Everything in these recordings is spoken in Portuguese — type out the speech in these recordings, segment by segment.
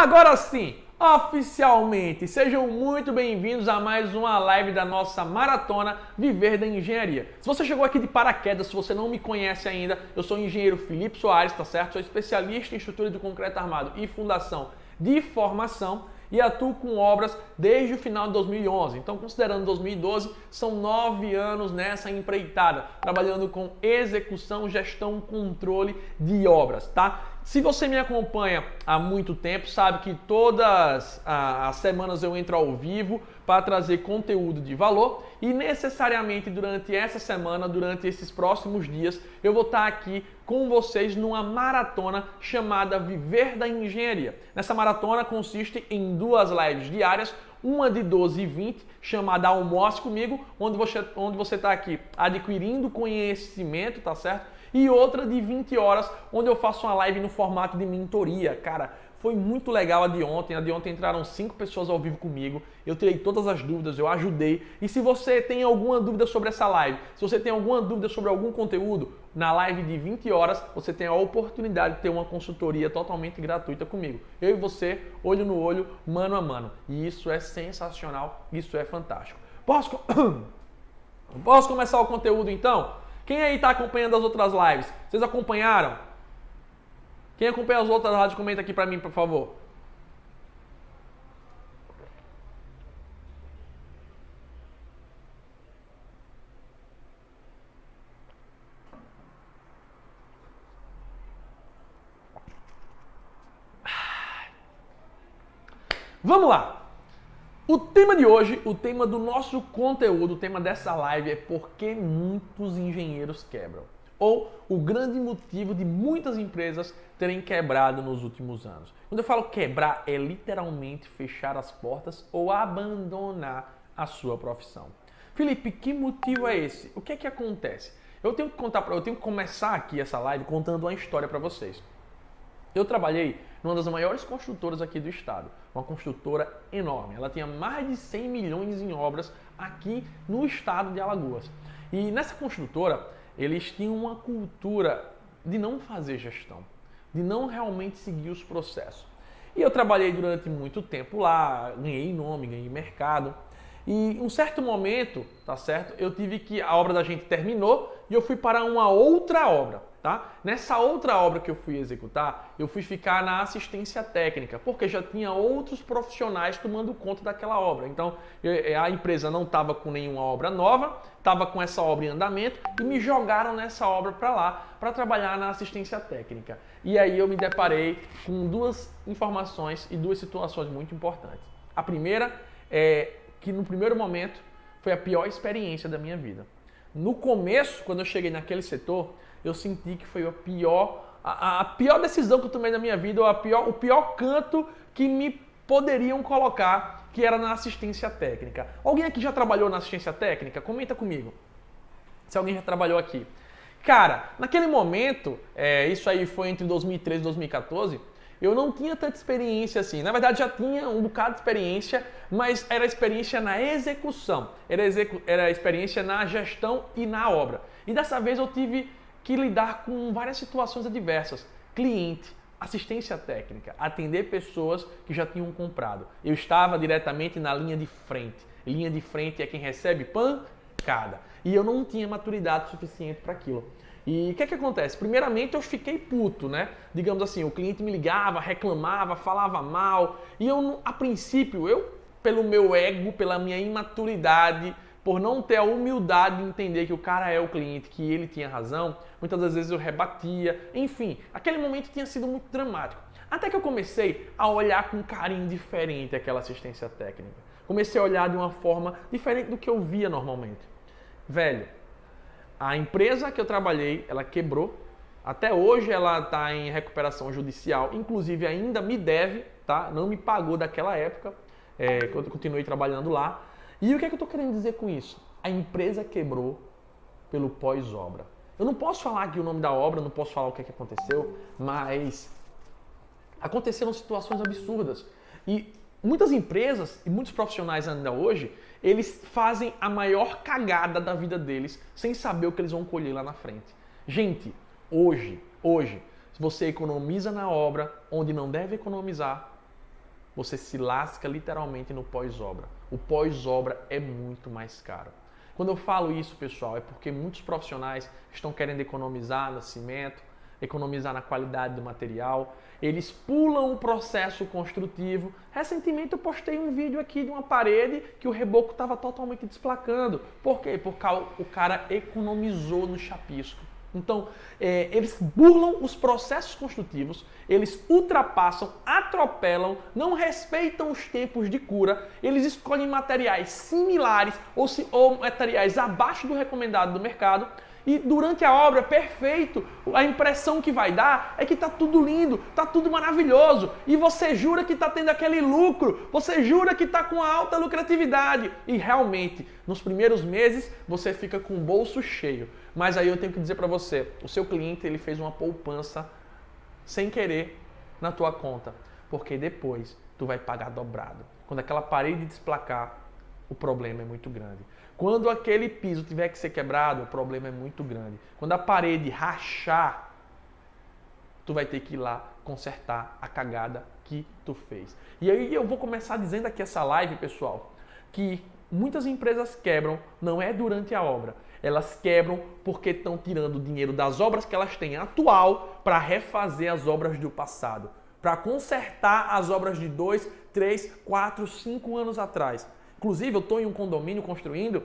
Agora sim, oficialmente, sejam muito bem-vindos a mais uma live da nossa maratona Viver da Engenharia. Se você chegou aqui de paraquedas, se você não me conhece ainda, eu sou o engenheiro Felipe Soares, tá certo? Sou especialista em estrutura de concreto armado e fundação de formação e atuo com obras desde o final de 2011. Então, considerando 2012, são 9 anos nessa empreitada, trabalhando com execução, gestão, controle de obras, tá? Se você me acompanha há muito tempo, sabe que todas as semanas eu entro ao vivo para trazer conteúdo de valor e necessariamente durante essa semana, durante esses próximos dias, eu vou estar aqui com vocês numa maratona chamada Viver da Engenharia. Nessa maratona consiste em 2 lives diárias, uma de 12 e 20, chamada Almoce Comigo, onde você está aqui adquirindo conhecimento, tá certo? E outra de 20 horas, onde eu faço uma live no formato de mentoria. Cara, foi muito legal a de ontem. A de ontem entraram 5 pessoas ao vivo comigo. Eu tirei todas as dúvidas, eu ajudei. E se você tem alguma dúvida sobre essa live, se você tem alguma dúvida sobre algum conteúdo, na live de 20 horas você tem a oportunidade de ter uma consultoria totalmente gratuita comigo. Eu e você, olho no olho, mano a mano. E isso é sensacional, isso é fantástico. Posso começar o conteúdo então? Quem aí está acompanhando as outras lives? Vocês acompanharam? Quem acompanha as outras lives, comenta aqui para mim, por favor. Vamos lá! O tema de hoje, o tema do nosso conteúdo, o tema dessa live é por que muitos engenheiros quebram. Ou o grande motivo de muitas empresas terem quebrado nos últimos anos. Quando eu falo quebrar, é literalmente fechar as portas ou abandonar a sua profissão. Felipe, que motivo é esse? O que é que acontece? Eu tenho que começar aqui essa live contando uma história para vocês. Eu trabalhei numa das maiores construtoras aqui do estado, uma construtora enorme. Ela tinha mais de 100 milhões em obras aqui no estado de Alagoas. E nessa construtora, eles tinham uma cultura de não fazer gestão, de não realmente seguir os processos. E eu trabalhei durante muito tempo lá, ganhei nome, ganhei mercado. E em um certo momento, tá certo? A obra da gente terminou e eu fui para uma outra obra. Tá? Nessa outra obra que eu fui executar, eu fui ficar na assistência técnica, porque já tinha outros profissionais tomando conta daquela obra. Então, a empresa não estava com nenhuma obra nova, estava com essa obra em andamento e me jogaram nessa obra para lá, para trabalhar na assistência técnica. E aí eu me deparei com 2 informações e 2 situações muito importantes. A primeira é que no primeiro momento foi a pior experiência da minha vida. No começo, quando eu cheguei naquele setor, eu senti que foi a pior decisão que eu tomei na minha vida, ou o pior canto que me poderiam colocar, que era na assistência técnica. Alguém aqui já trabalhou na assistência técnica? Comenta comigo, se alguém já trabalhou aqui. Cara, naquele momento, isso aí foi entre 2013 e 2014, eu não tinha tanta experiência assim. Na verdade, já tinha um bocado de experiência, mas era experiência na execução. Era experiência na gestão e na obra. E dessa vez eu tive que lidar com várias situações adversas. Cliente, assistência técnica, atender pessoas que já tinham comprado. Eu estava diretamente na linha de frente. Linha de frente é quem recebe pancada. E eu não tinha maturidade suficiente para aquilo. E o que acontece? Primeiramente eu fiquei puto, né? Digamos assim, o cliente me ligava, reclamava, falava mal. E eu, a princípio, pelo meu ego, pela minha imaturidade, por não ter a humildade de entender que o cara é o cliente, que ele tinha razão, muitas das vezes eu rebatia. Enfim, aquele momento tinha sido muito dramático. Até que eu comecei a olhar com carinho diferente aquela assistência técnica. Comecei a olhar de uma forma diferente do que eu via normalmente. Velho, a empresa que eu trabalhei, ela quebrou. Até hoje ela está em recuperação judicial, inclusive ainda me deve, tá? Não me pagou daquela época, quando eu continuei trabalhando lá. E o que é que eu estou querendo dizer com isso? A empresa quebrou pelo pós-obra. Eu não posso falar aqui o nome da obra, não posso falar o que é que aconteceu, mas aconteceram situações absurdas. E muitas empresas e muitos profissionais ainda hoje, eles fazem a maior cagada da vida deles sem saber o que eles vão colher lá na frente. Gente, hoje, se você economiza na obra onde não deve economizar, você se lasca literalmente no pós-obra. O pós-obra é muito mais caro. Quando eu falo isso, pessoal, é porque muitos profissionais estão querendo economizar no cimento, economizar na qualidade do material, eles pulam o processo construtivo. Recentemente eu postei um vídeo aqui de uma parede que o reboco estava totalmente desplacando. Por quê? Porque o cara economizou no chapisco. Então, eles burlam os processos construtivos, eles ultrapassam, atropelam, não respeitam os tempos de cura, eles escolhem materiais similares ou materiais abaixo do recomendado do mercado. E durante a obra, perfeito, a impressão que vai dar é que está tudo lindo, está tudo maravilhoso. E você jura que está tendo aquele lucro, você jura que está com alta lucratividade. E realmente, nos primeiros meses, você fica com o bolso cheio. Mas aí eu tenho que dizer para você, o seu cliente ele fez uma poupança sem querer na tua conta. Porque depois tu vai pagar dobrado. Quando aquela parede desplacar, o problema é muito grande. Quando aquele piso tiver que ser quebrado, o problema é muito grande. Quando a parede rachar, tu vai ter que ir lá consertar a cagada que tu fez. E aí eu vou começar dizendo aqui essa live, pessoal, que muitas empresas quebram não é durante a obra. Elas quebram porque estão tirando o dinheiro das obras que elas têm atual para refazer as obras do passado. Para consertar as obras de 2, 3, 4, 5 anos atrás. Inclusive, eu estou em um condomínio construindo,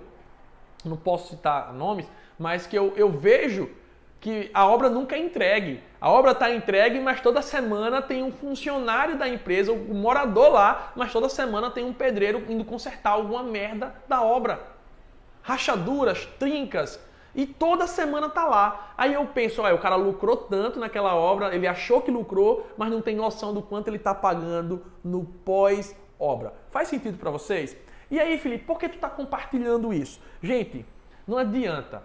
não posso citar nomes, mas que eu vejo que a obra nunca é entregue. A obra está entregue, mas toda semana tem um funcionário da empresa, um morador lá, mas toda semana tem um pedreiro indo consertar alguma merda da obra. Rachaduras, trincas, e toda semana tá lá. Aí eu penso, o cara lucrou tanto naquela obra, ele achou que lucrou, mas não tem noção do quanto ele está pagando no pós-obra. Faz sentido para vocês? E aí, Felipe, por que tu está compartilhando isso? Gente, não adianta.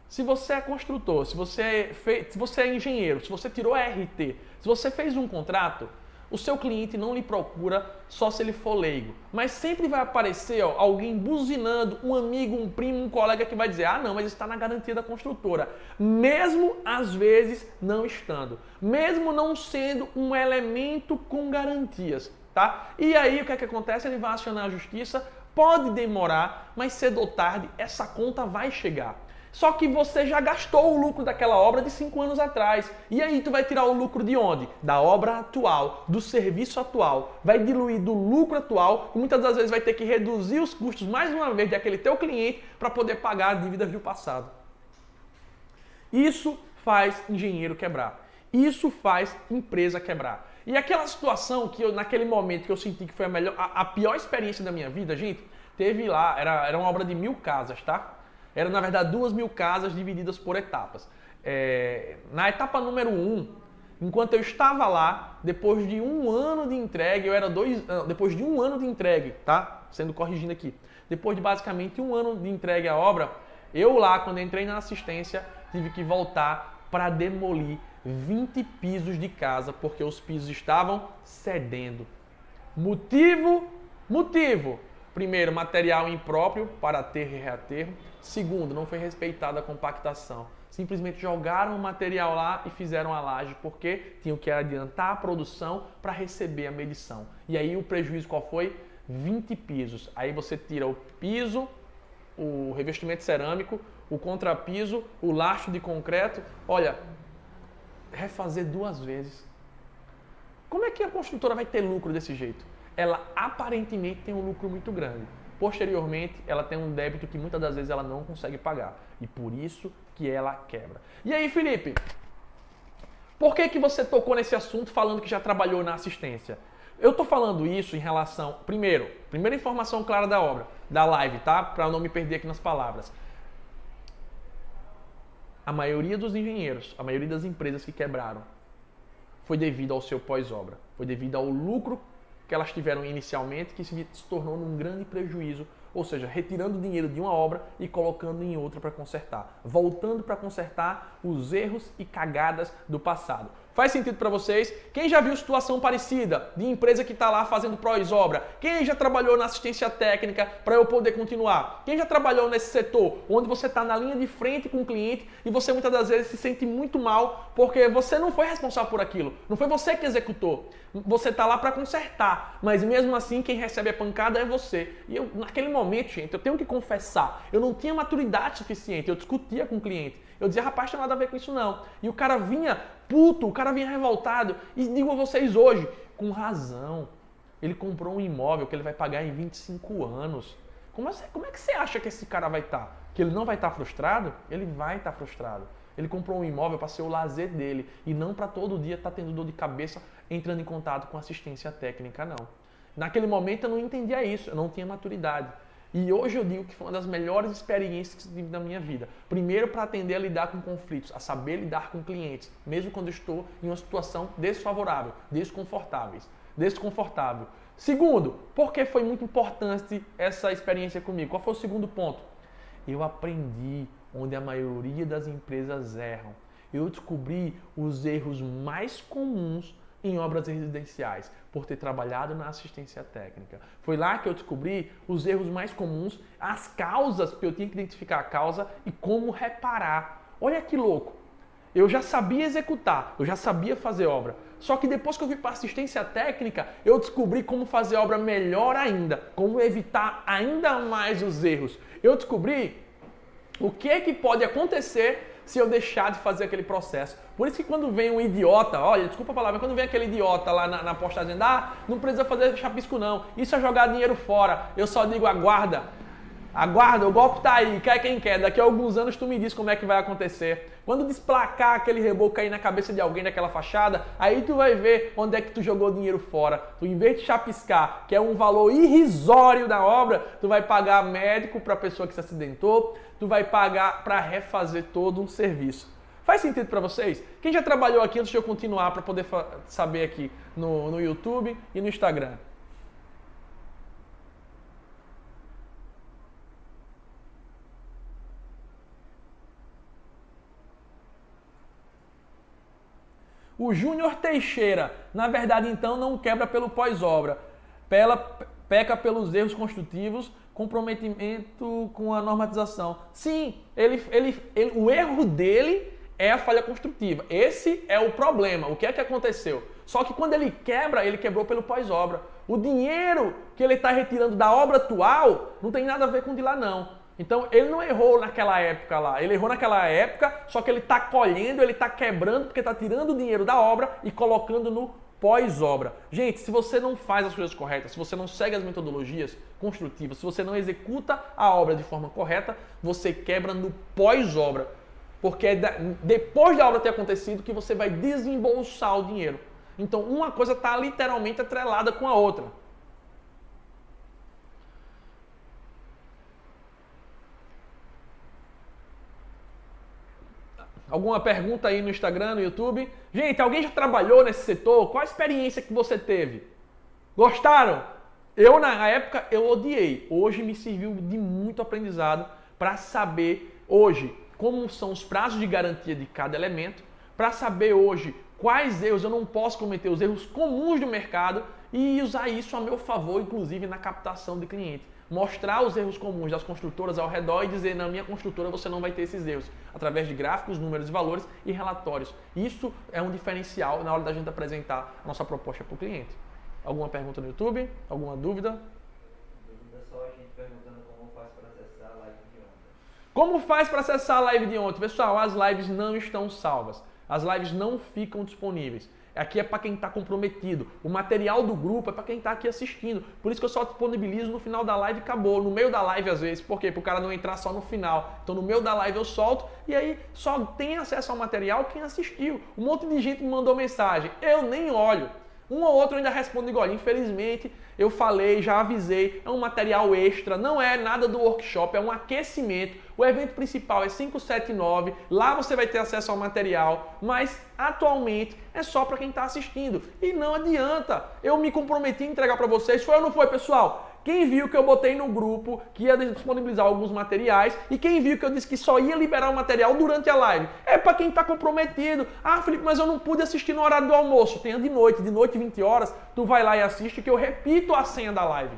Se você é construtor, se você é engenheiro, se você tirou a RT, se você fez um contrato, o seu cliente não lhe procura só se ele for leigo. Mas sempre vai aparecer alguém buzinando, um amigo, um primo, um colega que vai dizer, não, mas está na garantia da construtora. Mesmo às vezes não estando. Mesmo não sendo um elemento com garantias. Tá? E aí o que é que acontece? Ele vai acionar a justiça, pode demorar, mas cedo ou tarde essa conta vai chegar. Só que você já gastou o lucro daquela obra de 5 anos atrás. E aí tu vai tirar o lucro de onde? Da obra atual, do serviço atual. Vai diluir do lucro atual e muitas das vezes vai ter que reduzir os custos mais uma vez daquele teu cliente para poder pagar as dívidas do passado. Isso faz engenheiro quebrar. Isso faz empresa quebrar. E aquela situação que naquele momento que eu senti que foi a pior experiência da minha vida, gente, teve lá, era uma obra de 1000 casas, tá? Era, na verdade, 2000 casas divididas por etapas. Na etapa número 1, enquanto eu estava lá, depois de 1 ano de entregue, depois de 1 ano de entregue, tá? Sendo corrigindo aqui. Depois de basicamente 1 ano de entregue à obra, eu lá, quando entrei na assistência, tive que voltar para demolir 20 pisos de casa, porque os pisos estavam cedendo. Motivo. Primeiro, material impróprio para aterro e reaterro. Segundo, não foi respeitada a compactação. Simplesmente jogaram o material lá e fizeram a laje porque tinham que adiantar a produção para receber a medição. E aí o prejuízo qual foi? 20 pisos. Aí você tira o piso, o revestimento cerâmico, o contrapiso, o lastro de concreto. Olha, refazer 2 vezes. Como é que a construtora vai ter lucro desse jeito? Ela aparentemente tem um lucro muito grande. Posteriormente, ela tem um débito que muitas das vezes ela não consegue pagar. E por isso que ela quebra. E aí, Felipe? Por que você tocou nesse assunto falando que já trabalhou na assistência? Eu tô falando isso em relação... Primeira informação clara da obra, da live, tá? Para eu não me perder aqui nas palavras. A maioria dos engenheiros, a maioria das empresas que quebraram, foi devido ao seu pós-obra. Foi devido ao lucro que elas tiveram inicialmente, que se tornou num grande prejuízo ou seja, retirando dinheiro de uma obra e colocando em outra para consertar, voltando para consertar os erros e cagadas do passado. Faz sentido para vocês? Quem já viu situação parecida de empresa que está lá fazendo pós-obra? Quem já trabalhou na assistência técnica para eu poder continuar? Quem já trabalhou nesse setor onde você está na linha de frente com o cliente e você muitas das vezes se sente muito mal porque você não foi responsável por aquilo, não foi você que executou. Você está lá para consertar, mas mesmo assim quem recebe a pancada é você. E eu, naquele momento, gente, eu tenho que confessar, eu não tinha maturidade suficiente, eu discutia com o cliente. Eu dizia, rapaz, não tem nada a ver com isso não. E o cara vinha puto, o cara vinha revoltado. E digo a vocês hoje, com razão, ele comprou um imóvel que ele vai pagar em 25 anos. Como é que você acha que esse cara vai estar? Que ele não vai estar frustrado? Ele vai estar frustrado. Ele comprou um imóvel para ser o lazer dele e não para todo dia estar tendo dor de cabeça entrando em contato com assistência técnica, não. Naquele momento eu não entendia isso, eu não tinha maturidade. E hoje eu digo que foi uma das melhores experiências que tive na minha vida. Primeiro, para aprender a lidar com conflitos, a saber lidar com clientes, mesmo quando estou em uma situação desfavorável, desconfortável. Segundo, porque foi muito importante essa experiência comigo? Qual foi o segundo ponto? Eu aprendi onde a maioria das empresas erram. Eu descobri os erros mais comuns em obras residenciais, por ter trabalhado na assistência técnica. Foi lá que eu descobri os erros mais comuns, as causas, porque eu tinha que identificar a causa e como reparar. Olha que louco! Eu já sabia executar, eu já sabia fazer obra. Só que depois que eu fui para assistência técnica, eu descobri como fazer obra melhor ainda, como evitar ainda mais os erros. Eu descobri o que é que pode acontecer se eu deixar de fazer aquele processo. Por isso que quando vem um idiota, olha, desculpa a palavra, quando vem aquele idiota lá na postagem, não precisa fazer chapisco não, isso é jogar dinheiro fora, eu só digo aguarda, o golpe tá aí, quer quem quer, daqui a alguns anos tu me diz como é que vai acontecer. Quando desplacar aquele reboco cair na cabeça de alguém daquela fachada, aí tu vai ver onde é que tu jogou dinheiro fora. Tu, em vez de chapiscar, que é um valor irrisório da obra, tu vai pagar médico para a pessoa que se acidentou, tu vai pagar para refazer todo um serviço. Faz sentido para vocês? Quem já trabalhou aqui, antes de eu continuar, para poder saber aqui no YouTube e no Instagram? O Júnior Teixeira, na verdade, então, não quebra pelo pós-obra, peca pelos erros construtivos, comprometimento com a normatização. Sim, o erro dele é a falha construtiva. Esse é o problema. O que é que aconteceu? Só que quando ele quebra, ele quebrou pelo pós-obra. O dinheiro que ele está retirando da obra atual não tem nada a ver com o de lá, não. Então, ele não errou naquela época lá, ele errou naquela época, só que ele está colhendo, ele está quebrando, porque está tirando o dinheiro da obra e colocando no pós-obra. Gente, se você não faz as coisas corretas, se você não segue as metodologias construtivas, se você não executa a obra de forma correta, você quebra no pós-obra. Porque é depois da obra ter acontecido que você vai desembolsar o dinheiro. Então, uma coisa está literalmente atrelada com a outra. Alguma pergunta aí no Instagram, no YouTube? Gente, alguém já trabalhou nesse setor? Qual a experiência que você teve? Gostaram? Eu, na época, eu odiei. Hoje me serviu de muito aprendizado para saber hoje como são os prazos de garantia de cada elemento, para saber hoje quais erros eu não posso cometer, os erros comuns do mercado e usar isso a meu favor, inclusive na captação de cliente. Mostrar os erros comuns das construtoras ao redor e dizer, na minha construtora você não vai ter esses erros, através de gráficos, números e valores e relatórios. Isso é um diferencial na hora da gente apresentar a nossa proposta para o cliente. Alguma pergunta no YouTube? Alguma dúvida? Dúvida só, a gente perguntando como faz para acessar a live de ontem. Como faz para acessar a live de ontem? Pessoal, as lives não estão salvas. As lives não ficam disponíveis. Aqui é para quem está comprometido. O material do grupo é para quem está aqui assistindo. Por isso que eu só disponibilizo no final da live e acabou. No meio da live, às vezes. Por quê? Para o cara não entrar só no final. Então, no meio da live eu solto e aí só tem acesso ao material quem assistiu. Um monte de gente me mandou mensagem. Eu nem olho. Um ou outro ainda responde igual. Infelizmente, eu falei, já avisei, é um material extra, não é nada do workshop, é um aquecimento. O evento principal é 579, lá você vai ter acesso ao material, mas atualmente é só para quem está assistindo. E não adianta, eu me comprometi a entregar para vocês, foi ou não foi, pessoal? quem viu que eu botei no grupo que ia disponibilizar alguns materiais e quem viu que eu disse que só ia liberar o material durante a live? É para quem está comprometido. Ah, Felipe, mas eu não pude assistir no horário do almoço. Tenha de noite 20 horas, tu vai lá e assiste que eu repito a senha da live.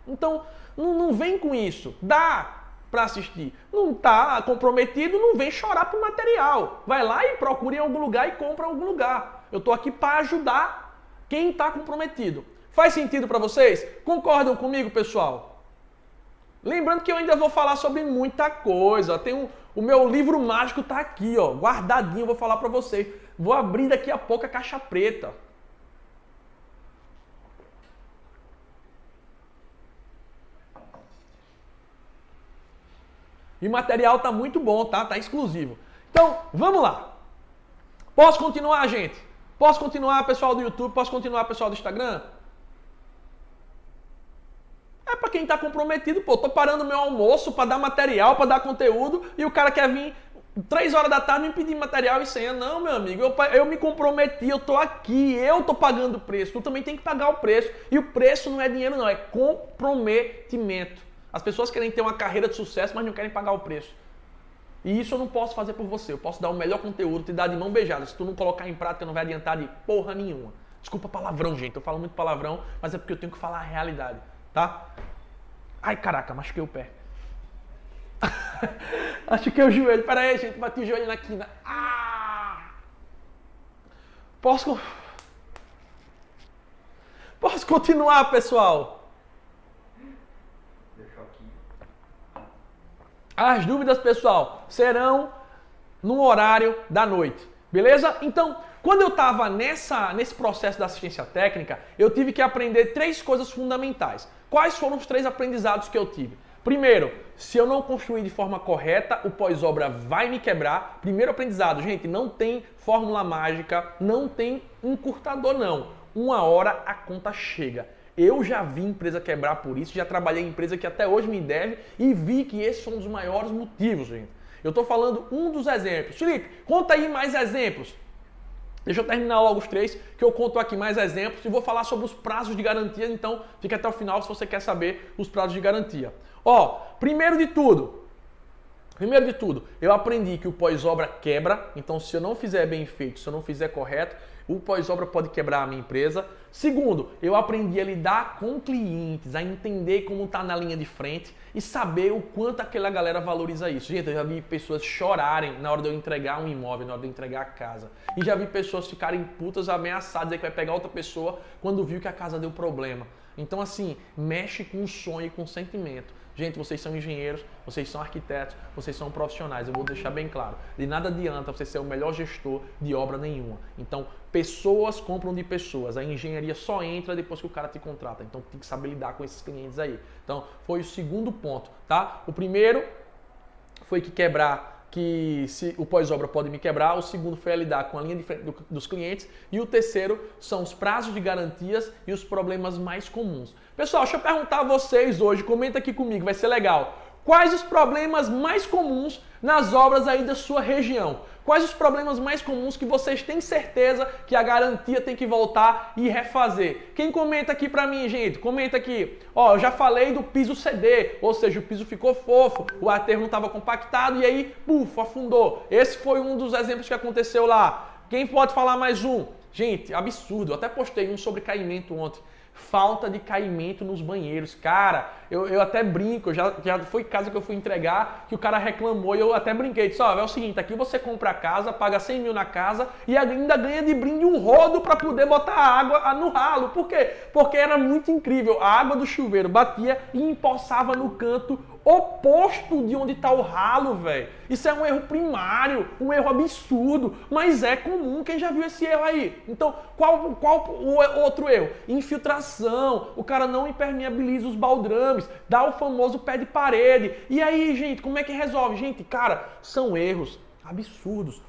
Então, não vem com isso. Dá para assistir. Não está comprometido, não vem chorar pro material. Vai lá e procura em algum lugar e compra em algum lugar. Eu estou aqui para ajudar quem está comprometido. Faz sentido para vocês? Concordam comigo, pessoal? Lembrando que eu ainda vou falar sobre muita coisa. O meu livro mágico está aqui, ó, guardadinho, vou falar para vocês. Vou abrir daqui a pouco a caixa preta. E o material tá muito bom, tá? Tá exclusivo. Então, vamos lá. Posso continuar, gente? Posso continuar, pessoal do YouTube? Posso continuar, pessoal do Instagram? É pra quem tá comprometido, pô. Tô parando meu almoço pra dar material, pra dar conteúdo, e o cara quer vir 3 horas da tarde me pedir material e senha. Não, meu amigo, eu me comprometi, eu tô aqui, eu tô pagando o preço. Tu também tem que pagar o preço. E o preço não é dinheiro, não, é comprometimento. As pessoas querem ter uma carreira de sucesso, mas não querem pagar o preço. E isso eu não posso fazer por você. Eu posso dar o melhor conteúdo, te dar de mão beijada. Se tu não colocar em prática, não vai adiantar de porra nenhuma. Desculpa palavrão, gente. Eu falo muito palavrão, mas é porque eu tenho que falar a realidade, tá? Ai, caraca, machuquei o pé. Machuquei o joelho. Pera aí, gente. Bati o joelho na quina. Ah! Posso continuar, pessoal? As dúvidas, pessoal, serão no horário da noite, beleza? Então, quando eu estava nesse processo da assistência técnica, eu tive que aprender 3 coisas fundamentais. Quais foram os 3 aprendizados que eu tive? Primeiro, se eu não construir de forma correta, o pós-obra vai me quebrar. Primeiro aprendizado, gente, não tem fórmula mágica, não tem encurtador, não. Uma hora a conta chega. Eu já vi empresa quebrar por isso, já trabalhei em empresa que até hoje me deve e vi que esse foi um dos maiores motivos, gente. Eu estou falando um dos exemplos. Felipe, conta aí mais exemplos. Deixa eu terminar logo os 3, que eu conto aqui mais exemplos e vou falar sobre os prazos de garantia, então fica até o final se você quer saber os prazos de garantia. Ó, primeiro de tudo, eu aprendi que o pós-obra quebra, então se eu não fizer bem feito, se eu não fizer correto, o pós-obra pode quebrar a minha empresa. Segundo, eu aprendi a lidar com clientes, a entender como está na linha de frente e saber o quanto aquela galera valoriza isso. Gente, eu já vi pessoas chorarem na hora de eu entregar um imóvel, na hora de eu entregar a casa. E já vi pessoas ficarem putas, ameaçadas, dizer que vai pegar outra pessoa quando viu que a casa deu problema. Então, assim, mexe com o sonho e com o sentimento. Gente, vocês são engenheiros, vocês são arquitetos, vocês são profissionais. Eu vou deixar bem claro. De nada adianta você ser o melhor gestor de obra nenhuma. Então, pessoas compram de pessoas. A engenharia só entra depois que o cara te contrata. Então, tem que saber lidar com esses clientes aí. Então, foi o segundo ponto, tá? O primeiro foi que se o pós-obra pode me quebrar, o segundo foi a lidar com a linha de frente dos clientes e o terceiro são os prazos de garantias e os problemas mais comuns. Pessoal, deixa eu perguntar a vocês hoje, comenta aqui comigo, vai ser legal. Quais os problemas mais comuns nas obras aí da sua região? Quais os problemas mais comuns que vocês têm certeza que a garantia tem que voltar e refazer? Quem comenta aqui pra mim, gente? Comenta aqui. Ó, eu já falei do piso ceder, ou seja, o piso ficou fofo, o aterro não estava compactado e aí, puf, afundou. Esse foi um dos exemplos que aconteceu lá. Quem pode falar mais um? Gente, absurdo. Eu até postei um sobre caimento ontem. Falta de caimento nos banheiros. Cara, eu até brinco, já foi casa que eu fui entregar, que o cara reclamou e eu até brinquei. Disse, ó, é o seguinte, aqui você compra a casa, paga 100 mil na casa e ainda ganha de brinde um rodo para poder botar água no ralo. Por quê? Porque era muito incrível. A água do chuveiro batia e empoçava no canto oposto de onde está o ralo, velho. Isso é um erro primário, um erro absurdo, mas é comum. Quem já viu esse erro aí? Então, qual o outro erro? Infiltração. O cara não impermeabiliza os baldrames, dá o famoso pé de parede. E aí, gente, como é que resolve? Gente, cara, são erros absurdos.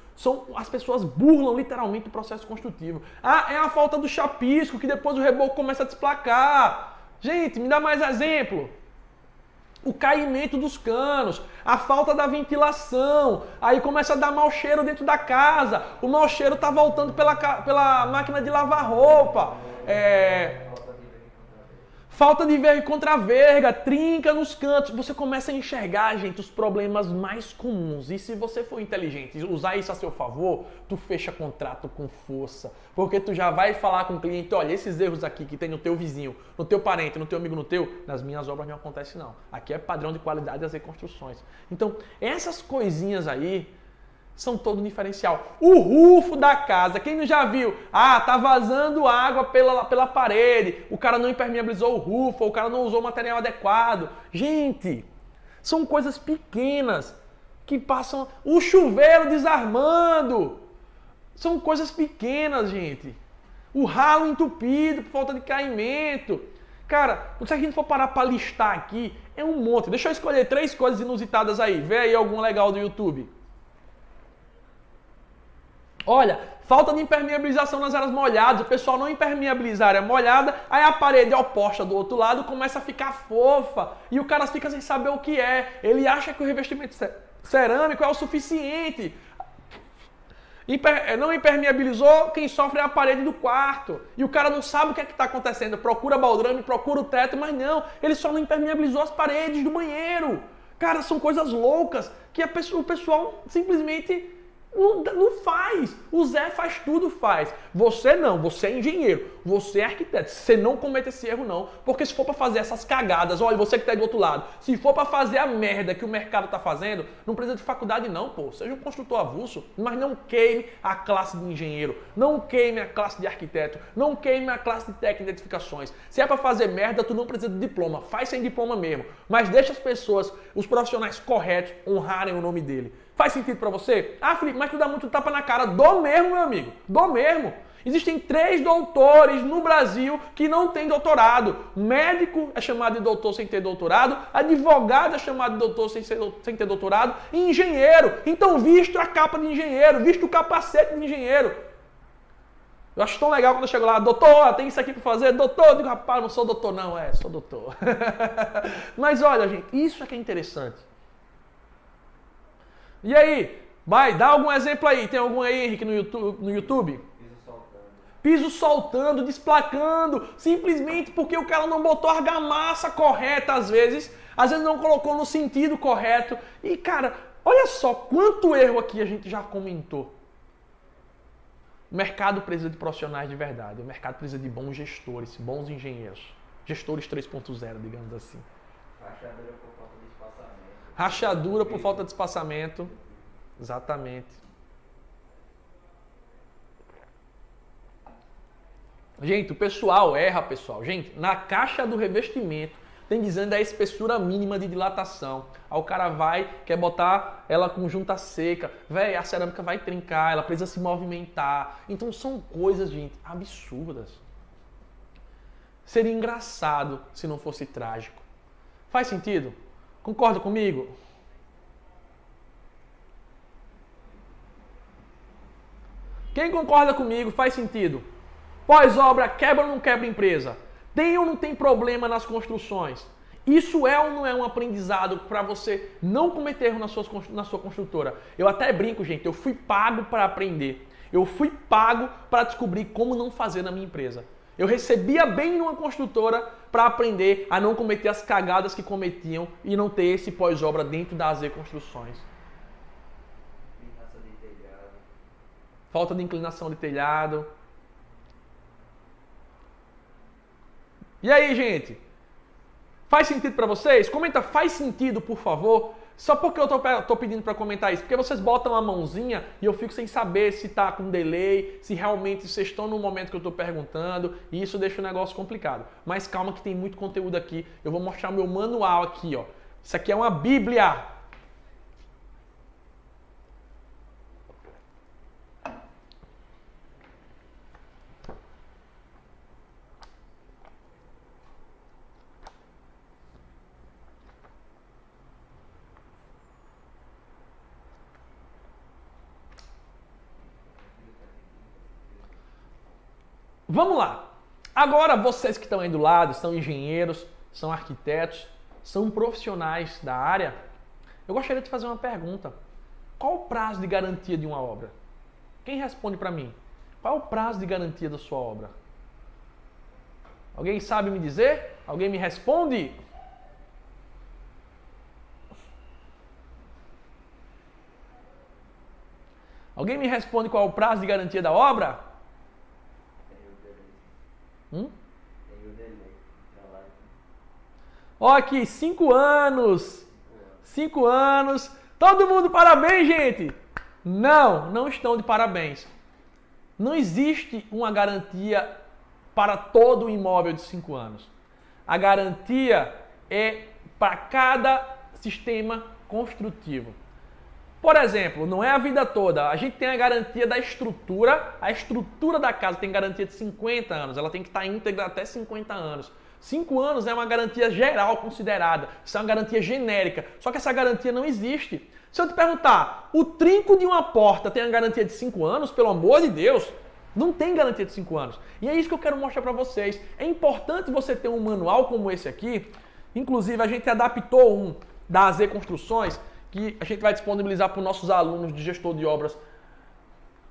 As pessoas burlam literalmente o processo construtivo. Ah, é a falta do chapisco, que depois o reboco começa a desplacar. Gente, me dá mais exemplo. O caimento dos canos, a falta da ventilação, aí começa a dar mau cheiro dentro da casa, o mau cheiro está voltando pela máquina de lavar roupa. Falta de verga contra a verga, trinca nos cantos. Você começa a enxergar, gente, os problemas mais comuns. E se você for inteligente e usar isso a seu favor, tu fecha contrato com força. Porque tu já vai falar com o cliente, olha, esses erros aqui que tem no teu vizinho, no teu parente, no teu amigo, no teu, nas minhas obras não acontece não. Aqui é padrão de qualidade das reconstruções. Então, essas coisinhas aí são todo diferencial. O rufo da casa, quem não já viu? Ah, tá vazando água pela parede, o cara não impermeabilizou o rufo, ou o cara não usou o material adequado. Gente, são coisas pequenas que passam... O chuveiro desarmando. São coisas pequenas, gente. O ralo entupido por falta de caimento. Cara, se a gente for parar para listar aqui, é um monte. Deixa eu escolher 3 coisas inusitadas aí. Vê aí algum legal do YouTube. Olha, falta de impermeabilização nas áreas molhadas, o pessoal não impermeabiliza a área molhada, aí a parede oposta do outro lado começa a ficar fofa e o cara fica sem saber o que é. Ele acha que o revestimento cerâmico é o suficiente. Não impermeabilizou, quem sofre é a parede do quarto. E o cara não sabe o que é que está acontecendo. Procura baldrame, procura o teto, mas não, ele só não impermeabilizou as paredes do banheiro. Cara, são coisas loucas que o pessoal simplesmente... Não faz. O Zé faz tudo, faz. Você não, você é engenheiro, você é arquiteto. Você não cometa esse erro não, porque se for para fazer essas cagadas, olha, você que tá aí do outro lado, se for para fazer a merda que o mercado tá fazendo, não precisa de faculdade não, pô. Seja um construtor avulso, mas não queime a classe de engenheiro, não queime a classe de arquiteto, não queime a classe de técnico de edificações. Se é para fazer merda, tu não precisa de diploma, faz sem diploma mesmo, mas deixa as pessoas, os profissionais corretos, honrarem o nome dele. Faz sentido pra você? Ah, Felipe, mas tu dá muito tapa na cara. Dou mesmo, meu amigo. Dou mesmo. Existem 3 doutores no Brasil que não têm doutorado. Médico é chamado de doutor sem ter doutorado. Advogado é chamado de doutor sem ter doutorado. E engenheiro. Então visto a capa de engenheiro. Visto o capacete de engenheiro. Eu acho tão legal quando eu chego lá. Doutor, tem isso aqui pra fazer? Doutor, eu digo, rapaz, não sou doutor não. Sou doutor. Mas olha, gente, isso é que é interessante. E aí? Vai, dá algum exemplo aí. Tem algum aí, Henrique, no YouTube? Piso soltando. Piso soltando, desplacando, simplesmente porque o cara não botou a argamassa correta às vezes não colocou no sentido correto. E, cara, olha só quanto erro aqui a gente já comentou. O mercado precisa de profissionais de verdade. O mercado precisa de bons gestores, bons engenheiros. Gestores 3.0, digamos assim. Rachadura por falta de espaçamento. Rachadura por falta de espaçamento. Exatamente. Gente, o pessoal erra, pessoal. Gente, na caixa do revestimento tem dizendo a espessura mínima de dilatação. Aí o cara vai, quer botar ela com junta seca. Véi, a cerâmica vai trincar, ela precisa se movimentar. Então são coisas, gente, absurdas. Seria engraçado se não fosse trágico. Faz sentido? Concorda comigo? Quem concorda comigo, faz sentido. Pós-obra, quebra ou não quebra empresa? Tem ou não tem problema nas construções? Isso é ou não é um aprendizado para você não cometer erro na sua construtora? Eu até brinco, gente, eu fui pago para aprender. Eu fui pago para descobrir como não fazer na minha empresa. Eu recebia bem numa construtora para aprender a não cometer as cagadas que cometiam e não ter esse pós-obra dentro da AZ Construções. Inclinação de telhado. Falta de inclinação de telhado. E aí, gente? Faz sentido para vocês? Comenta, faz sentido, por favor. Só porque eu tô pedindo para comentar isso, porque vocês botam a mãozinha e eu fico sem saber se tá com delay, se realmente vocês estão no momento que eu tô perguntando, e isso deixa o negócio complicado. Mas calma que tem muito conteúdo aqui. Eu vou mostrar o meu manual aqui, ó. Isso aqui é uma bíblia. Vamos lá. Agora vocês que estão aí do lado, são engenheiros, são arquitetos, são profissionais da área, eu gostaria de fazer uma pergunta. Qual o prazo de garantia de uma obra? Quem responde para mim? Qual é o prazo de garantia da sua obra? Alguém sabe me dizer? Alguém me responde? Alguém me responde qual é o prazo de garantia da obra? Ó aqui, 5 anos. 5 anos. Todo mundo parabéns, gente? Não, não estão de parabéns. Não existe uma garantia para todo o imóvel de 5 anos. A garantia é para cada sistema construtivo. Por exemplo, não é a vida toda. A gente tem a garantia da estrutura. A estrutura da casa tem garantia de 50 anos. Ela tem que estar íntegra até 50 anos. 5 anos é uma garantia geral considerada. Isso é uma garantia genérica. Só que essa garantia não existe. Se eu te perguntar, o trinco de uma porta tem a garantia de 5 anos? Pelo amor de Deus, não tem garantia de 5 anos. E é isso que eu quero mostrar para vocês. É importante você ter um manual como esse aqui. Inclusive, a gente adaptou um da AZ Construções, que a gente vai disponibilizar para os nossos alunos de gestor de obras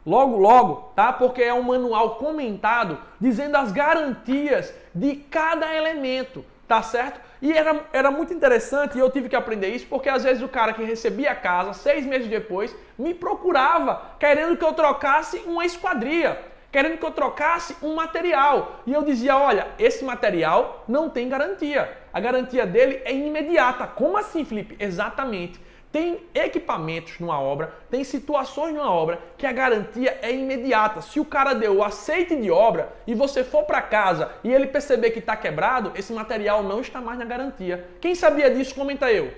logo, tá? Porque é um manual comentado dizendo as garantias de cada elemento, tá certo? E era muito interessante e eu tive que aprender isso porque às vezes o cara que recebia a casa 6 meses depois me procurava querendo que eu trocasse uma esquadria, querendo que eu trocasse um material. E eu dizia, olha, esse material não tem garantia. A garantia dele é imediata. Como assim, Felipe? Exatamente. Tem equipamentos numa obra, tem situações numa obra que a garantia é imediata. Se o cara deu o aceite de obra e você for para casa e ele perceber que está quebrado, esse material não está mais na garantia. Quem sabia disso, comenta eu.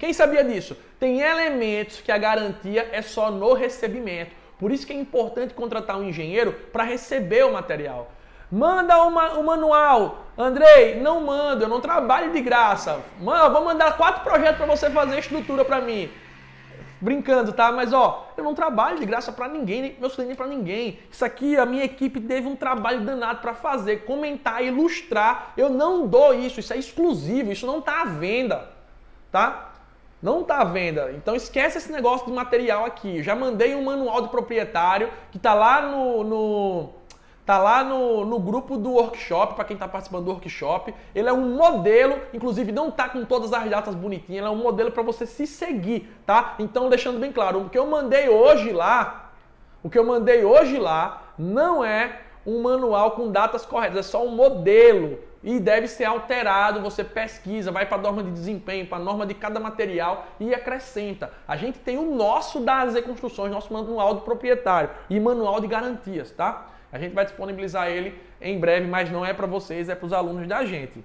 Quem sabia disso? Tem elementos que a garantia é só no recebimento. Por isso que é importante contratar um engenheiro para receber o material. Manda o manual. Andrei, não mando, eu não trabalho de graça. Mano, eu vou mandar 4 projetos para você fazer estrutura para mim. Brincando, tá? Mas ó, eu não trabalho de graça para ninguém, nem meu cliente, nem para ninguém. Isso aqui, a minha equipe teve um trabalho danado para fazer, comentar, ilustrar. Eu não dou isso, isso é exclusivo, isso não tá à venda, tá? Não está à venda. Então esquece esse negócio de material aqui. Eu já mandei um manual do proprietário que está lá no grupo do workshop, para quem está participando do workshop. Ele é um modelo, inclusive não está com todas as datas bonitinhas, ele é um modelo para você se seguir, tá? Então deixando bem claro, o que eu mandei hoje lá não é um manual com datas corretas, é só um modelo. E deve ser alterado, você pesquisa, vai para a norma de desempenho, para a norma de cada material e acrescenta. A gente tem o nosso da AZ Construções, nosso manual do proprietário e manual de garantias, tá? A gente vai disponibilizar ele em breve, mas não é para vocês, é para os alunos da gente.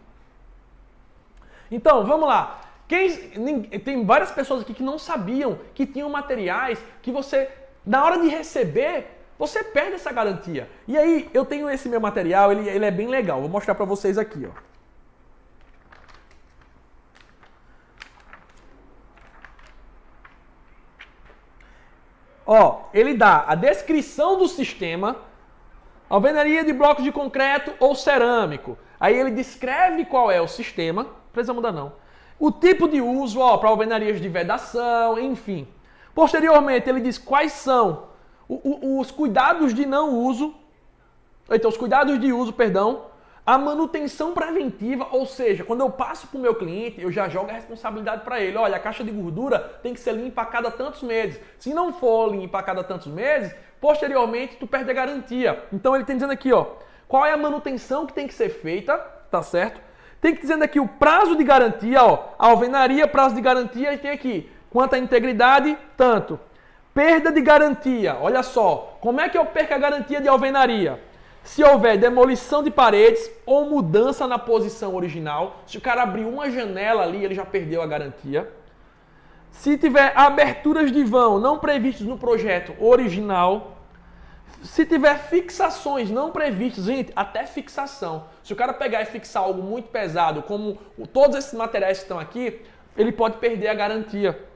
Então, vamos lá. Tem várias pessoas aqui que não sabiam que tinham materiais que você, na hora de receber, você perde essa garantia. E aí, eu tenho esse meu material, ele é bem legal. Vou mostrar para vocês aqui, ó. Ó, ele dá a descrição do sistema, alvenaria de blocos de concreto ou cerâmico. Aí ele descreve qual é o sistema, não precisa mudar não. O tipo de uso, ó, para alvenarias de vedação, enfim. Posteriormente, ele diz quais são os cuidados de não uso, então os cuidados de uso, perdão, a manutenção preventiva, ou seja, quando eu passo para o meu cliente, eu já jogo a responsabilidade para ele. Olha, a caixa de gordura tem que ser limpa a cada tantos meses. Se não for limpa a cada tantos meses, posteriormente tu perde a garantia. Então ele tem dizendo aqui, ó, qual é a manutenção que tem que ser feita, tá certo? Tem que dizendo aqui o prazo de garantia, ó, a alvenaria, prazo de garantia, e tem aqui, quanto à integridade, tanto. Perda de garantia, olha só, como é que eu perco a garantia de alvenaria? Se houver demolição de paredes ou mudança na posição original, se o cara abrir uma janela ali, ele já perdeu a garantia. Se tiver aberturas de vão não previstas no projeto original, se tiver fixações não previstas, gente, até fixação. Se o cara pegar e fixar algo muito pesado, como todos esses materiais que estão aqui, ele pode perder a garantia.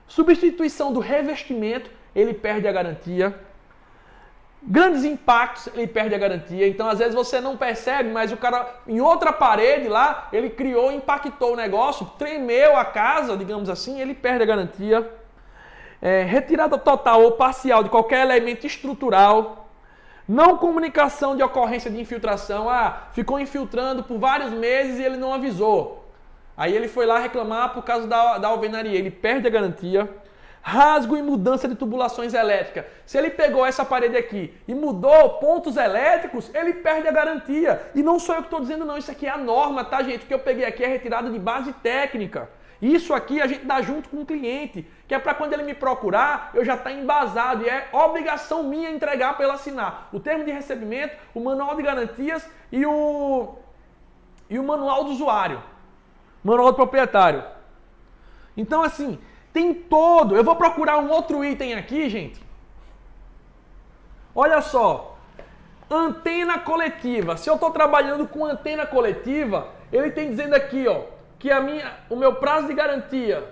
Substituição do revestimento, ele perde a garantia. Grandes impactos, ele perde a garantia. Então, às vezes você não percebe, mas o cara, em outra parede lá, ele criou, impactou o negócio, tremeu a casa, digamos assim, ele perde a garantia. Retirada total ou parcial de qualquer elemento estrutural. Não comunicação de ocorrência de infiltração. Ah, ficou infiltrando por vários meses e ele não avisou. Aí ele foi lá reclamar por causa da alvenaria. Ele perde a garantia. Rasgo e mudança de tubulações elétricas. Se ele pegou essa parede aqui e mudou pontos elétricos, ele perde a garantia. E não sou eu que estou dizendo não, isso aqui é a norma, tá, gente? O que eu peguei aqui é retirado de base técnica. Isso aqui a gente dá junto com o cliente, que é para quando ele me procurar, eu já estar embasado. E é obrigação minha entregar para ele assinar o termo de recebimento, o manual de garantias e o manual do usuário. Manual do proprietário. Então, assim, tem todo. Eu vou procurar um outro item aqui, gente. Olha só. Antena coletiva. Se eu estou trabalhando com antena coletiva, ele tem dizendo aqui, ó, que o meu prazo de garantia.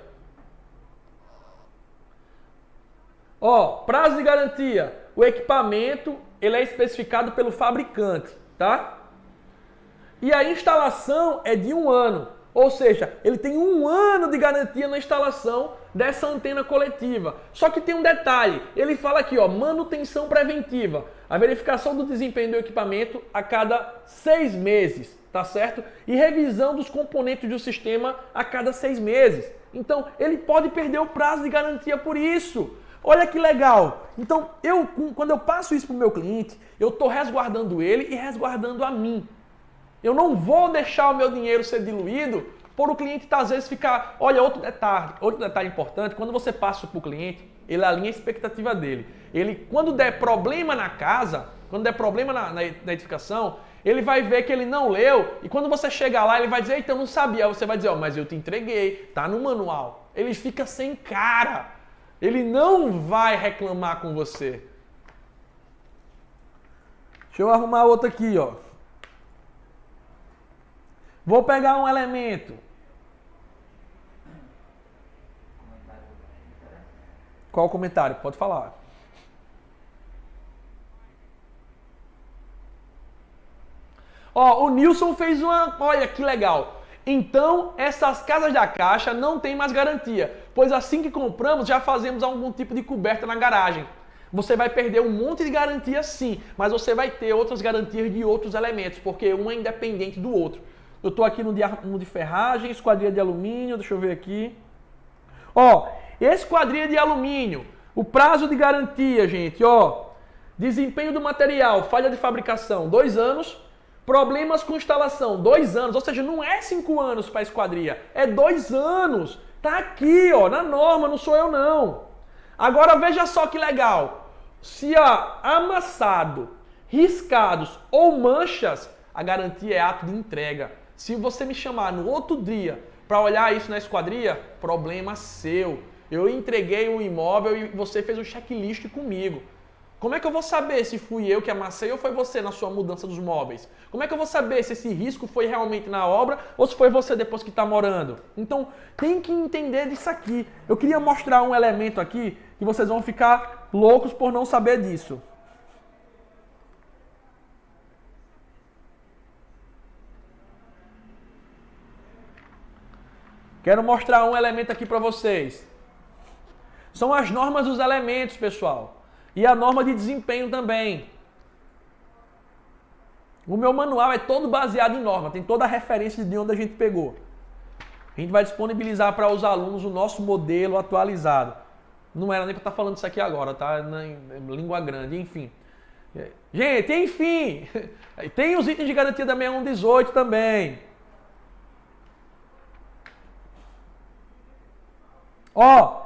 Ó, prazo de garantia. O equipamento, ele é especificado pelo fabricante, tá? E a instalação é de 1 ano. Ou seja, ele tem 1 ano de garantia na instalação dessa antena coletiva. Só que tem um detalhe, ele fala aqui, ó, manutenção preventiva. A verificação do desempenho do equipamento a cada 6 meses, tá certo? E revisão dos componentes do sistema a cada 6 meses. Então, ele pode perder o prazo de garantia por isso. Olha que legal. Então, quando eu passo isso para o meu cliente, eu estou resguardando ele e resguardando a mim. Eu não vou deixar o meu dinheiro ser diluído por o cliente às vezes ficar... Olha, outro detalhe importante, quando você passa para o cliente, ele alinha a expectativa dele. Ele, quando der problema na casa, quando der problema na edificação, ele vai ver que ele não leu e quando você chegar lá, ele vai dizer, eita, eu não sabia. Aí você vai dizer, ó, mas eu te entreguei, tá no manual. Ele fica sem cara. Ele não vai reclamar com você. Deixa eu arrumar outro aqui, ó. Vou pegar um elemento. Qual o comentário? Pode falar. Ó, o Nilson fez uma... Olha que legal. Então, essas casas da Caixa não tem mais garantia, pois assim que compramos já fazemos algum tipo de coberta na garagem. Você vai perder um monte de garantia sim, mas você vai ter outras garantias de outros elementos, porque um é independente do outro. Eu estou aqui no de ferragem, esquadria de alumínio, deixa eu ver aqui. Ó, esquadria de alumínio, o prazo de garantia, gente, ó. Desempenho do material, falha de fabricação, 2 anos. Problemas com instalação, 2 anos. Ou seja, não é 5 anos para a esquadria, é 2 anos. Tá aqui, ó, na norma, não sou eu não. Agora veja só que legal. Se amassado, riscados ou manchas, a garantia é ato de entrega. Se você me chamar no outro dia para olhar isso na esquadria, problema seu. Eu entreguei o imóvel e você fez o checklist comigo. Como é que eu vou saber se fui eu que amassei ou foi você na sua mudança dos móveis? Como é que eu vou saber se esse risco foi realmente na obra ou se foi você depois que está morando? Então, tem que entender disso aqui. Eu queria mostrar um elemento aqui que vocês vão ficar loucos por não saber disso. Quero mostrar um elemento aqui para vocês. São as normas dos elementos, pessoal. E a norma de desempenho também. O meu manual é todo baseado em norma, tem toda a referência de onde a gente pegou. A gente vai disponibilizar para os alunos o nosso modelo atualizado. Não era nem para estar falando isso aqui agora, tá? Em língua grande, enfim. Gente, enfim, tem os itens de garantia da 6118 também. Ó,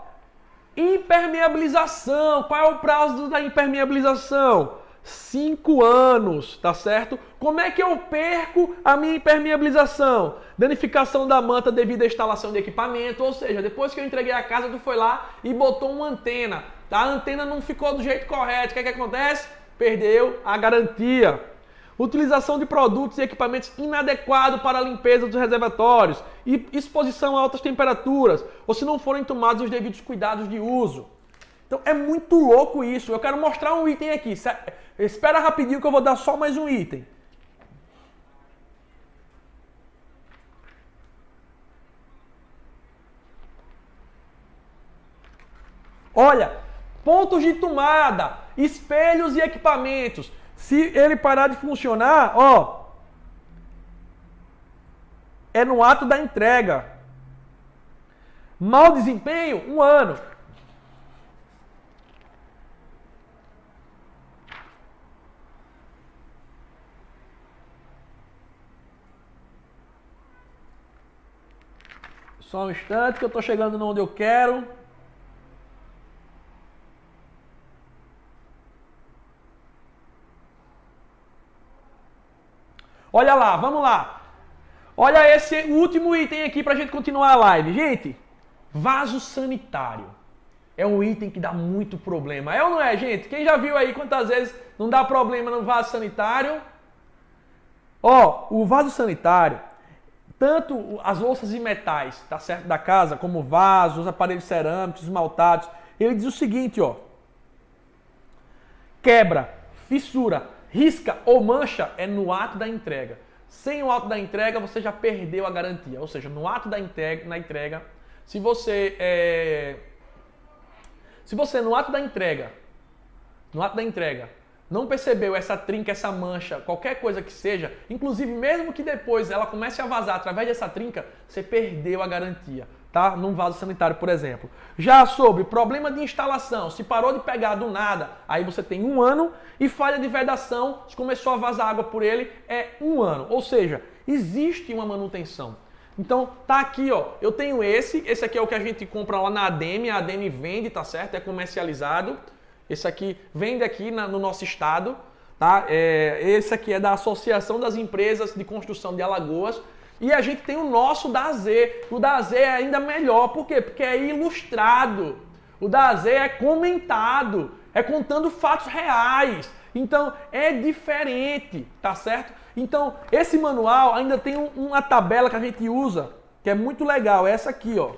impermeabilização. Qual é o prazo da impermeabilização? 5 anos, tá certo? Como é que eu perco a minha impermeabilização? Danificação da manta devido à instalação de equipamento, ou seja, depois que eu entreguei a casa, tu foi lá e botou uma antena, tá? A antena não ficou do jeito correto. O que é que acontece? Perdeu a garantia. Utilização de produtos e equipamentos inadequados para a limpeza dos reservatórios e exposição a altas temperaturas, ou se não forem tomados os devidos cuidados de uso. Então é muito louco isso. Eu quero mostrar um item aqui. Espera rapidinho que eu vou dar só mais um item. Olha, pontos de tomada, espelhos e equipamentos. Se ele parar de funcionar, ó, é no ato da entrega. Mau desempenho, 1 ano. Só um instante que eu estou chegando onde eu quero. Olha lá, vamos lá. Olha esse último item aqui para a gente continuar a live. Gente, vaso sanitário. É um item que dá muito problema. É ou não é, gente? Quem já viu aí quantas vezes não dá problema no vaso sanitário? Ó, o vaso sanitário, tanto as louças e metais, tá certo, da casa, como vasos, aparelhos cerâmicos, esmaltados, ele diz o seguinte, ó. Quebra, fissura, risca ou mancha é no ato da entrega. Sem o ato da entrega, você já perdeu a garantia. Ou seja, no ato da entrega, se você no ato da entrega, não percebeu essa trinca, essa mancha, qualquer coisa que seja, inclusive mesmo que depois ela comece a vazar através dessa trinca, você perdeu a garantia, tá? Num vaso sanitário, por exemplo. Já sobre problema de instalação, se parou de pegar do nada, aí você tem 1 ano, e falha de vedação, se começou a vazar água por ele, é 1 ano. Ou seja, existe uma manutenção. Então, tá aqui, ó, eu tenho esse aqui é o que a gente compra lá na ADM, a ADM vende, tá certo? É comercializado. Esse aqui vende aqui no nosso estado, tá? Esse aqui é da Associação das Empresas de Construção de Alagoas. E a gente tem o nosso da AZ. O da AZ é ainda melhor. Por quê? Porque é ilustrado. O da AZ é comentado. É contando fatos reais. Então, é diferente, tá certo? Então, esse manual ainda tem uma tabela que a gente usa, que é muito legal. É essa aqui, ó.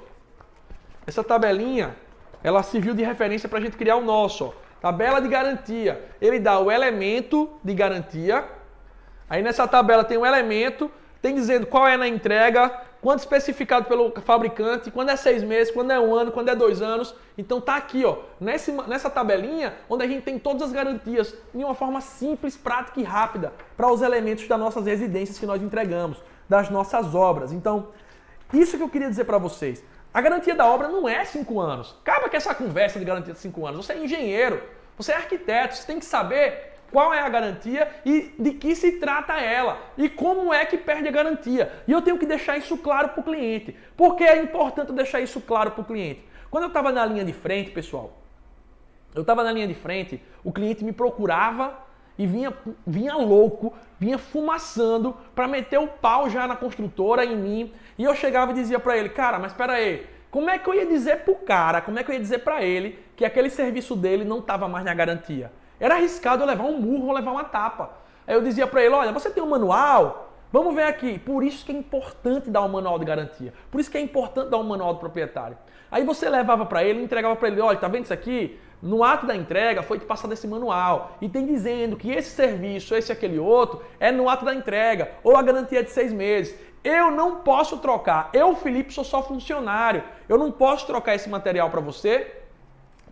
Essa tabelinha, ela serviu de referência para a gente criar o nosso, ó. Tabela de garantia. Ele dá o elemento de garantia. Aí nessa tabela tem um elemento, tem dizendo qual é na entrega, quanto especificado pelo fabricante, quando é 6 meses, quando é 1 ano, quando é 2 anos. Então tá aqui, ó, nessa tabelinha, onde a gente tem todas as garantias, de uma forma simples, prática e rápida, para os elementos das nossas residências que nós entregamos, das nossas obras. Então, isso que eu queria dizer para vocês. A garantia da obra não é 5 anos. Acaba com essa conversa de garantia de 5 anos. Você é engenheiro, você é arquiteto, você tem que saber qual é a garantia e de que se trata ela. E como é que perde a garantia. E eu tenho que deixar isso claro para o cliente. Por que é importante deixar isso claro para o cliente? Quando eu estava na linha de frente, pessoal, o cliente me procurava e vinha louco, vinha fumaçando para meter o pau já na construtora, em mim. E eu chegava e dizia para ele, cara, mas espera aí, como é que eu ia dizer pro cara, como é que eu ia dizer para ele que aquele serviço dele não estava mais na garantia? Era arriscado eu levar um murro ou levar uma tapa. Aí eu dizia para ele, olha, você tem um manual? Vamos ver aqui. Por isso que é importante dar um manual de garantia. Por isso que é importante dar um manual do proprietário. Aí você levava para ele, entregava para ele, olha, tá vendo isso aqui? No ato da entrega foi passado esse manual e tem dizendo que esse serviço, esse e aquele outro, é no ato da entrega ou a garantia é de 6 meses. Eu não posso trocar. Eu, Felipe, sou só funcionário. Eu não posso trocar esse material para você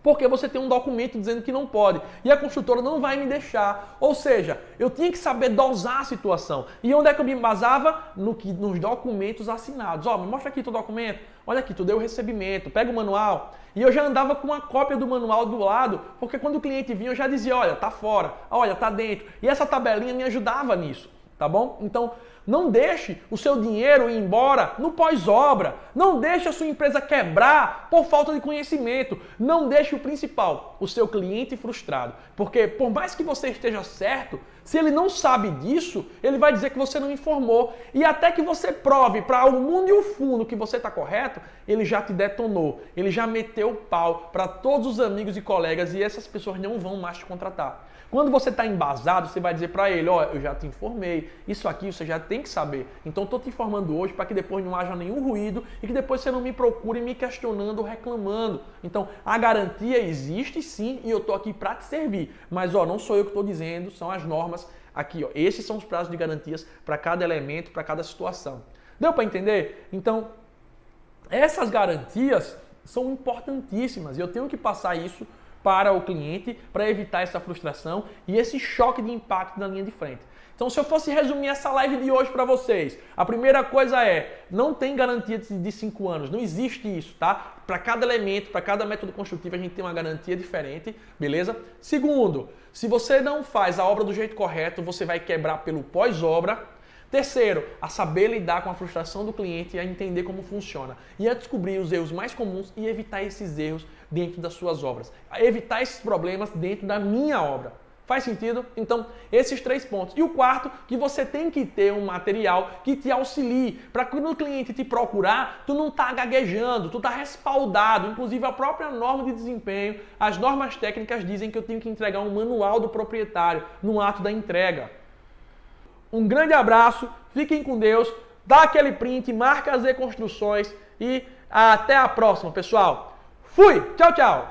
porque você tem um documento dizendo que não pode. E a construtora não vai me deixar. Ou seja, eu tinha que saber dosar a situação. E onde é que eu me embasava? Nos documentos assinados. Ó, me mostra aqui teu documento. Olha aqui, tu deu o recebimento. Pega o manual. E eu já andava com uma cópia do manual do lado, porque quando o cliente vinha eu já dizia, olha, tá fora. Olha, tá dentro. E essa tabelinha me ajudava nisso. Tá bom? Então, não deixe o seu dinheiro ir embora no pós-obra. Não deixe a sua empresa quebrar por falta de conhecimento. Não deixe o principal, o seu cliente frustrado. Porque por mais que você esteja certo, se ele não sabe disso, ele vai dizer que você não informou. E até que você prove para o mundo e o fundo que você está correto, ele já te detonou. Ele já meteu o pau para todos os amigos e colegas e essas pessoas não vão mais te contratar. Quando você está embasado, você vai dizer para ele, ó, eu já te informei, isso aqui você já tem que saber. Então estou te informando hoje para que depois não haja nenhum ruído e que depois você não me procure me questionando ou reclamando. Então a garantia existe sim e eu estou aqui para te servir. Mas ó, não sou eu que estou dizendo, são as normas aqui. Ó. Esses são os prazos de garantias para cada elemento, para cada situação. Deu para entender? Então essas garantias são importantíssimas e eu tenho que passar isso para o cliente, para evitar essa frustração e esse choque de impacto na linha de frente. Então, se eu fosse resumir essa live de hoje para vocês, a primeira coisa é, não tem garantia de 5 anos, não existe isso, tá? Para cada elemento, para cada método construtivo, a gente tem uma garantia diferente, beleza? Segundo, se você não faz a obra do jeito correto, você vai quebrar pelo pós-obra. Terceiro, a saber lidar com a frustração do cliente e a entender como funciona. E a descobrir os erros mais comuns e evitar esses erros dentro das suas obras. A evitar esses problemas dentro da minha obra. Faz sentido? Então, esses 3 pontos. E o quarto, que você tem que ter um material que te auxilie, para que quando o cliente te procurar, tu não tá gaguejando, tu tá respaldado. Inclusive, a própria norma de desempenho, as normas técnicas dizem que eu tenho que entregar um manual do proprietário no ato da entrega. Um grande abraço, fiquem com Deus, dá aquele print, marca as reconstruções e até a próxima, pessoal. Fui! Tchau, tchau!